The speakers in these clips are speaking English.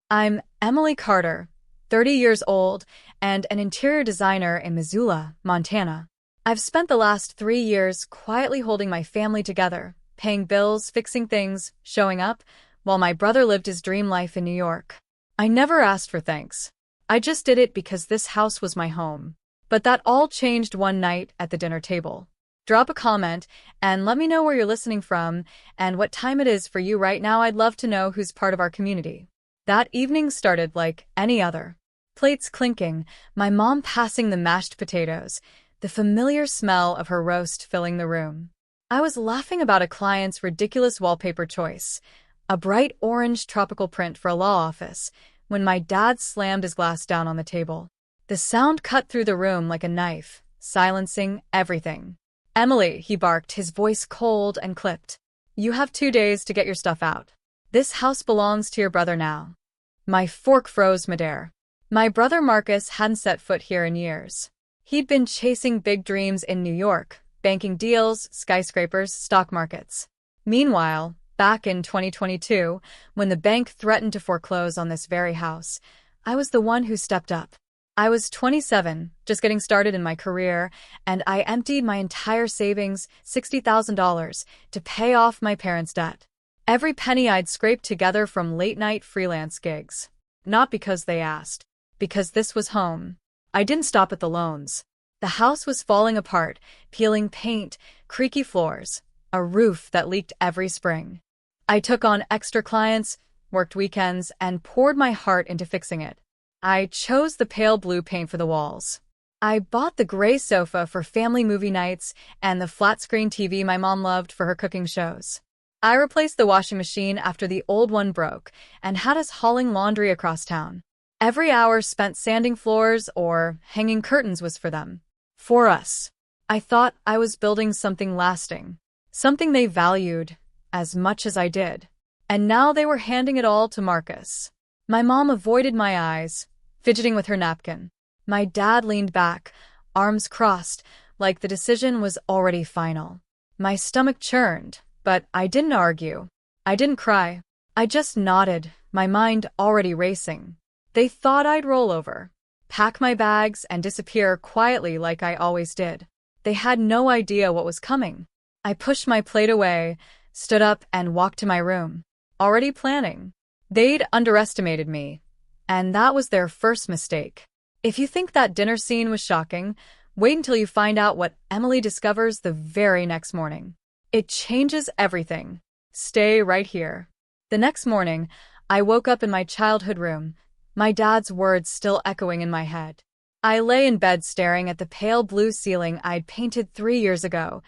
I'm Emily Carter, 30 years old, and an interior designer in Missoula, Montana. I've spent the last 3 years quietly holding my family together, paying bills, fixing things, showing up, while my brother lived his dream life in New York. I never asked for thanks. I just did it because this house was my home. But that all changed one night at the dinner table. Drop a comment and let me know where you're listening from and what time it is for you right now. I'd love to know who's part of our community. That evening started like any other. Plates clinking, my mom passing the mashed potatoes, the familiar smell of her roast filling the room. I was laughing about a client's ridiculous wallpaper choice, a bright orange tropical print for a law office, when my dad slammed his glass down on the table. The sound cut through the room like a knife, silencing everything. "Emily," he barked, his voice cold and clipped. "You have 2 days to get your stuff out. This house belongs to your brother now." My fork froze midair. My brother Marcus hadn't set foot here in years. He'd been chasing big dreams in New York, banking deals, skyscrapers, stock markets. Meanwhile, back in 2022, when the bank threatened to foreclose on this very house, I was the one who stepped up. I was 27, just getting started in my career, and I emptied my entire savings, $60,000, to pay off my parents' debt. Every penny I'd scraped together from late-night freelance gigs. Not because they asked, because this was home. I didn't stop at the loans. The house was falling apart, peeling paint, creaky floors, a roof that leaked every spring. I took on extra clients, worked weekends, and poured my heart into fixing it. I chose the pale blue paint for the walls. I bought the gray sofa for family movie nights and the flat-screen TV my mom loved for her cooking shows. I replaced the washing machine after the old one broke and had us hauling laundry across town. Every hour spent sanding floors or hanging curtains was for them. For us. I thought I was building something lasting, something they valued as much as I did. And now they were handing it all to Marcus. My mom avoided my eyes, fidgeting with her napkin. My dad leaned back, arms crossed, like the decision was already final. My stomach churned, but I didn't argue. I didn't cry. I just nodded, my mind already racing. They thought I'd roll over, pack my bags, and disappear quietly like I always did. They had no idea what was coming. I pushed my plate away, stood up, and walked to my room, already planning. They'd underestimated me, and that was their first mistake. If you think that dinner scene was shocking, wait until you find out what Emily discovers the very next morning. It changes everything. Stay right here. The next morning, I woke up in my childhood room, my dad's words still echoing in my head. I lay in bed staring at the pale blue ceiling I'd painted 3 years ago,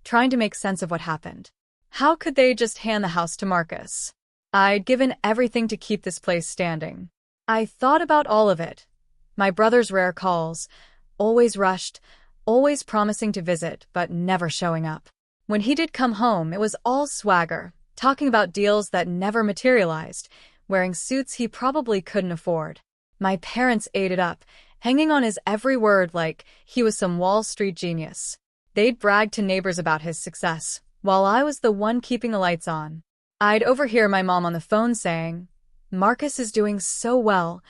trying to make sense of what happened. How could they just hand the house to Marcus? I'd given everything to keep this place standing. I thought about all of it. My brother's rare calls, always rushed, always promising to visit, but never showing up. When he did come home, it was all swagger, talking about deals that never materialized, wearing suits he probably couldn't afford. My parents ate it up, hanging on his every word like he was some Wall Street genius. They'd brag to neighbors about his success, while I was the one keeping the lights on. I'd overhear my mom on the phone saying, "Marcus is doing so well,"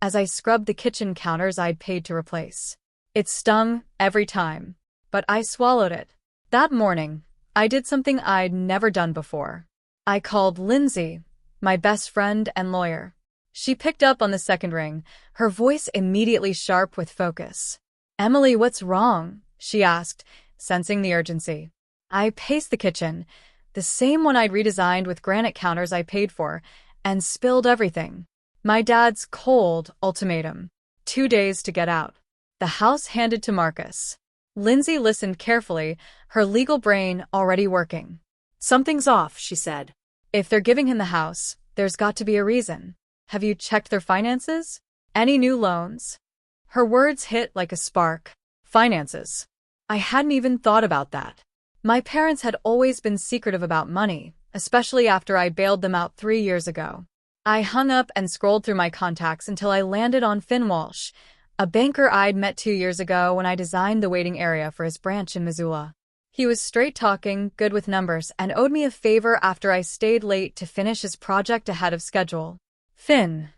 as I scrubbed the kitchen counters I'd paid to replace. It stung every time, but I swallowed it. That morning, I did something I'd never done before. I called Lindsay, my best friend and lawyer. She picked up on the second ring, her voice immediately sharp with focus. "Emily, what's wrong?" she asked, sensing the urgency. I paced the kitchen, the same one I'd redesigned with granite counters I paid for, and spilled everything. My dad's cold ultimatum. 2 days to get out. The house handed to Marcus. Lindsay listened carefully, her legal brain already working. "Something's off," she said. "If they're giving him the house, there's got to be a reason. Have you checked their finances? Any new loans?" Her words hit like a spark. Finances. I hadn't even thought about that. My parents had always been secretive about money, especially after I bailed them out 3 years ago. I hung up and scrolled through my contacts until I landed on Finn Walsh, a banker I'd met 2 years ago when I designed the waiting area for his branch in Missoula. He was straight-talking, good with numbers, and owed me a favor after I stayed late to finish his project ahead of schedule. "Finn,"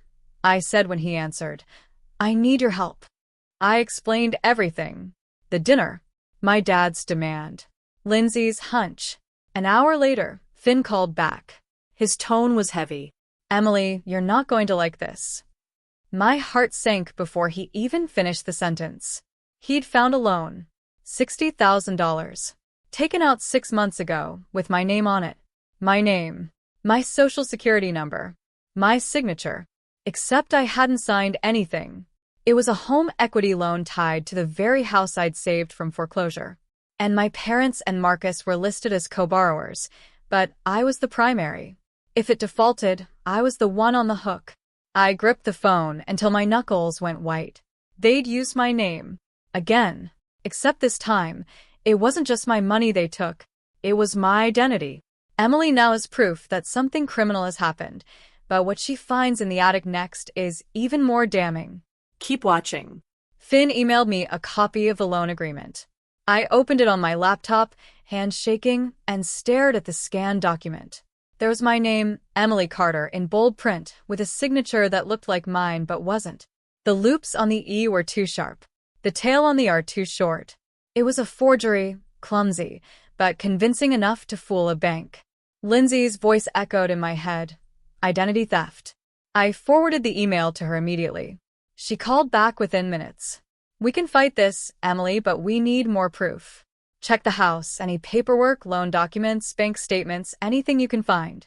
I said when he answered. I need your help. I explained everything. The dinner. My dad's demand. Lindsay's hunch. An hour later, Finn called back. His tone was heavy. Emily, you're not going to like this. My heart sank before he even finished the sentence. He'd found a loan. $60,000. Taken out 6 months ago, with my name on it. My name. My social security number. My signature. Except I hadn't signed anything. It was a home equity loan tied to the very house I'd saved from foreclosure. And my parents and Marcus were listed as co-borrowers, but I was the primary. If it defaulted, I was the one on the hook. I gripped the phone until my knuckles went white. They'd used my name. Again. Except this time, it wasn't just my money they took. It was my identity. Emily now is proof that something criminal has happened, but what she finds in the attic next is even more damning. Keep watching. Finn emailed me a copy of the loan agreement. I opened it on my laptop, hands shaking, and stared at the scanned document. There was my name, Emily Carter, in bold print, with a signature that looked like mine but wasn't. The loops on the E were too sharp. The tail on the R too short. It was a forgery, clumsy, but convincing enough to fool a bank. Lindsay's voice echoed in my head. Identity theft. I forwarded the email to her immediately. She called back within minutes. We can fight this, Emily, but we need more proof. Check the house, any paperwork, loan documents, bank statements, anything you can find.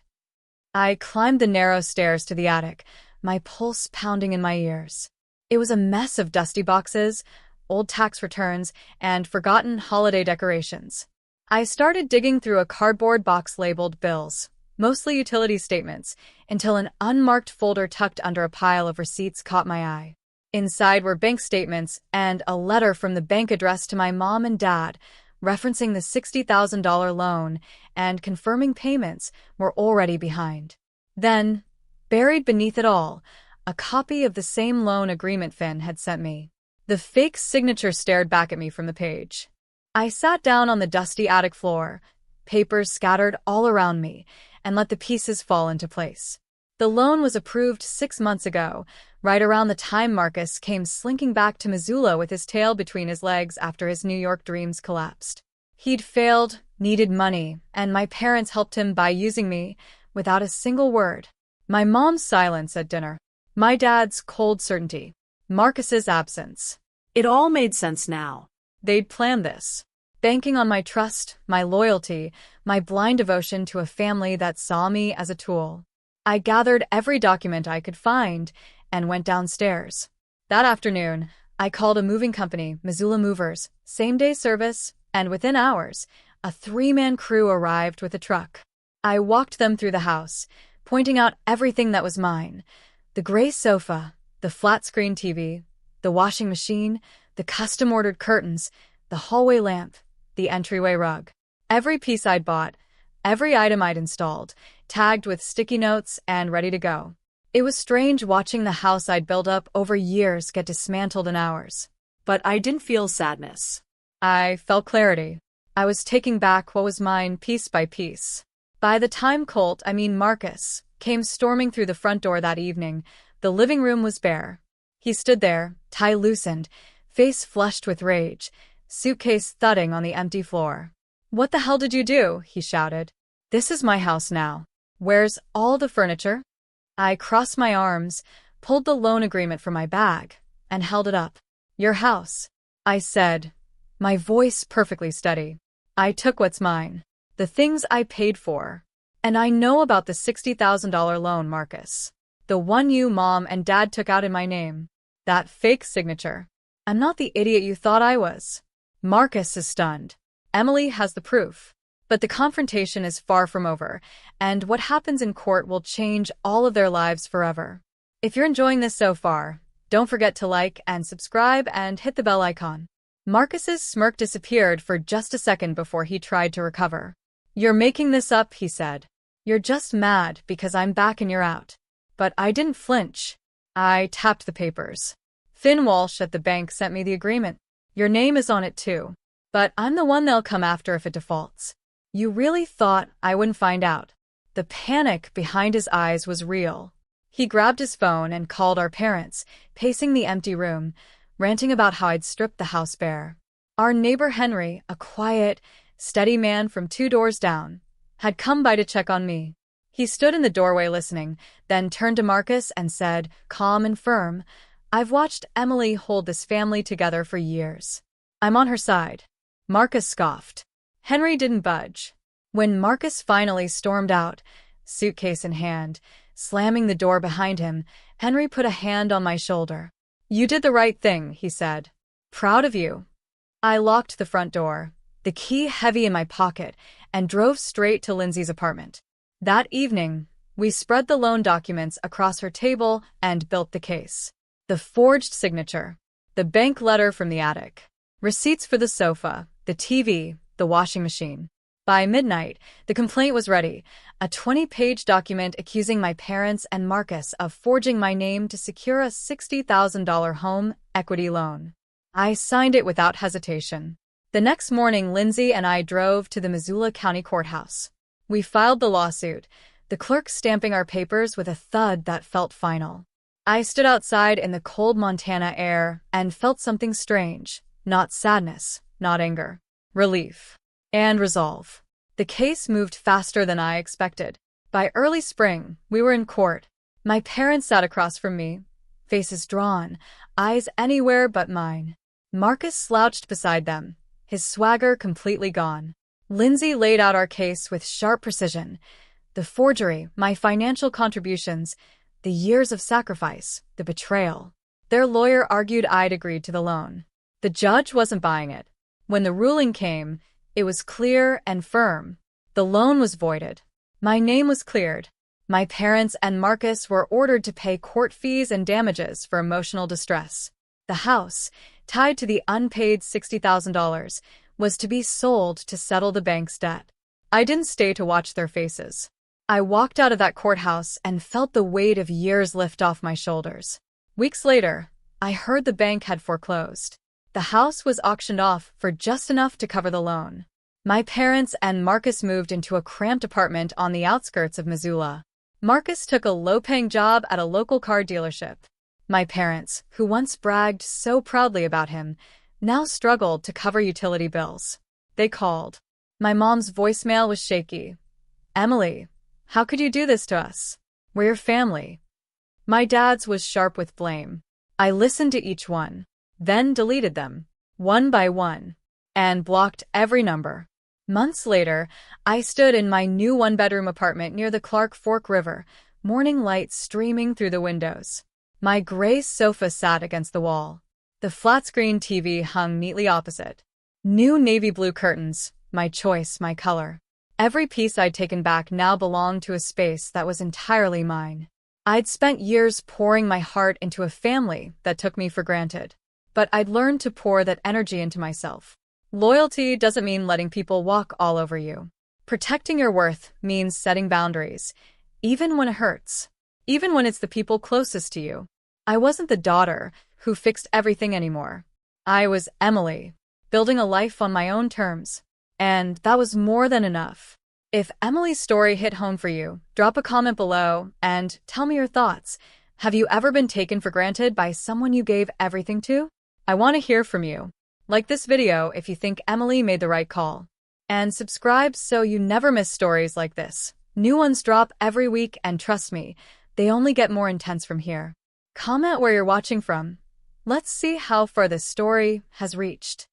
I climbed the narrow stairs to the attic, my pulse pounding in my ears. It was a mess of dusty boxes, old tax returns, and forgotten holiday decorations. I started digging through a cardboard box labeled bills, mostly utility statements, until an unmarked folder tucked under a pile of receipts caught my eye. Inside were bank statements and a letter from the bank addressed to my mom and dad, referencing the $60,000 loan and confirming payments were already behind. Then, buried beneath it all, a copy of the same loan agreement Finn had sent me. The fake signature stared back at me from the page. I sat down on the dusty attic floor, papers scattered all around me, and let the pieces fall into place. The loan was approved 6 months ago, right around the time Marcus came slinking back to Missoula with his tail between his legs after his New York dreams collapsed. He'd failed, needed money, and my parents helped him by using me, without a single word. My mom's silence at dinner. My dad's cold certainty. Marcus's absence. It all made sense now. They'd planned this. Banking on my trust, my loyalty, my blind devotion to a family that saw me as a tool. I gathered every document I could find and went downstairs. That afternoon, I called a moving company, Missoula Movers, same-day service, and within hours, a 3-man crew arrived with a truck. I walked them through the house, pointing out everything that was mine. The gray sofa, the flat-screen TV, the washing machine, the custom-ordered curtains, the hallway lamp, the entryway rug. Every piece I'd bought, every item I'd installed, tagged with sticky notes and ready to go. It was strange watching the house I'd built up over years get dismantled in hours. But I didn't feel sadness. I felt clarity. I was taking back what was mine piece by piece. By the time Marcus, came storming through the front door that evening, the living room was bare. He stood there, tie loosened, face flushed with rage, suitcase thudding on the empty floor. "What the hell did you do?" he shouted. "This is my house now. Where's all the furniture?" I crossed my arms, pulled the loan agreement from my bag, and held it up. "Your house," I said, my voice perfectly steady. "I took what's mine. The things I paid for. And I know about the $60,000 loan, Marcus. The one you, Mom, and Dad took out in my name. That fake signature. I'm not the idiot you thought I was." Marcus is stunned. Emily has the proof. But the confrontation is far from over, and what happens in court will change all of their lives forever. If you're enjoying this so far, don't forget to like and subscribe and hit the bell icon. Marcus's smirk disappeared for just a second before he tried to recover. "You're making this up," he said. "You're just mad because I'm back and you're out." But I didn't flinch. I tapped the papers. "Finn Walsh at the bank sent me the agreement. Your name is on it too. But I'm the one they'll come after if it defaults. You really thought I wouldn't find out?" The panic behind his eyes was real. He grabbed his phone and called our parents, pacing the empty room, ranting about how I'd stripped the house bare. Our neighbor Henry, a quiet, steady man from 2 doors down, had come by to check on me. He stood in the doorway listening, then turned to Marcus and said, calm and firm, "I've watched Emily hold this family together for years. I'm on her side." Marcus scoffed. Henry didn't budge. When Marcus finally stormed out, suitcase in hand, slamming the door behind him, Henry put a hand on my shoulder. "You did the right thing," he said. "Proud of you." I locked the front door, the key heavy in my pocket, and drove straight to Lindsay's apartment. That evening, we spread the loan documents across her table and built the case. The forged signature, the bank letter from the attic, receipts for the sofa, the TV, the washing machine. By midnight, the complaint was ready, a 20-page document accusing my parents and Marcus of forging my name to secure a $60,000 home equity loan. I signed it without hesitation. The next morning, Lindsay and I drove to the Missoula County Courthouse. We filed the lawsuit, the clerk stamping our papers with a thud that felt final. I stood outside in the cold Montana air and felt something strange, not sadness, not anger, relief, and resolve. The case moved faster than I expected. By early spring, we were in court. My parents sat across from me, faces drawn, eyes anywhere but mine. Marcus slouched beside them, his swagger completely gone. Lindsay laid out our case with sharp precision. The forgery, my financial contributions, the years of sacrifice, the betrayal. Their lawyer argued I'd agreed to the loan. The judge wasn't buying it. When the ruling came, it was clear and firm. The loan was voided. My name was cleared. My parents and Marcus were ordered to pay court fees and damages for emotional distress. The house, tied to the unpaid $60,000, was to be sold to settle the bank's debt. I didn't stay to watch their faces. I walked out of that courthouse and felt the weight of years lift off my shoulders. Weeks later, I heard the bank had foreclosed. The house was auctioned off for just enough to cover the loan. My parents and Marcus moved into a cramped apartment on the outskirts of Missoula. Marcus took a low-paying job at a local car dealership. My parents, who once bragged so proudly about him, now struggled to cover utility bills. They called. My mom's voicemail was shaky. "Emily, how could you do this to us? We're your family." My dad's was sharp with blame. I listened to each one, then deleted them, one by one, and blocked every number. Months later, I stood in my new one-bedroom apartment near the Clark Fork River, morning light streaming through the windows. My gray sofa sat against the wall. The flat-screen TV hung neatly opposite. New navy blue curtains, my choice, my color. Every piece I'd taken back now belonged to a space that was entirely mine. I'd spent years pouring my heart into a family that took me for granted. But I'd learned to pour that energy into myself. Loyalty doesn't mean letting people walk all over you. Protecting your worth means setting boundaries, even when it hurts, even when it's the people closest to you. I wasn't the daughter who fixed everything anymore. I was Emily, building a life on my own terms. And that was more than enough. If Emily's story hit home for you, drop a comment below and tell me your thoughts. Have you ever been taken for granted by someone you gave everything to? I want to hear from you. Like this video if you think Emily made the right call. And subscribe so you never miss stories like this. New ones drop every week and trust me, they only get more intense from here. Comment where you're watching from. Let's see how far this story has reached.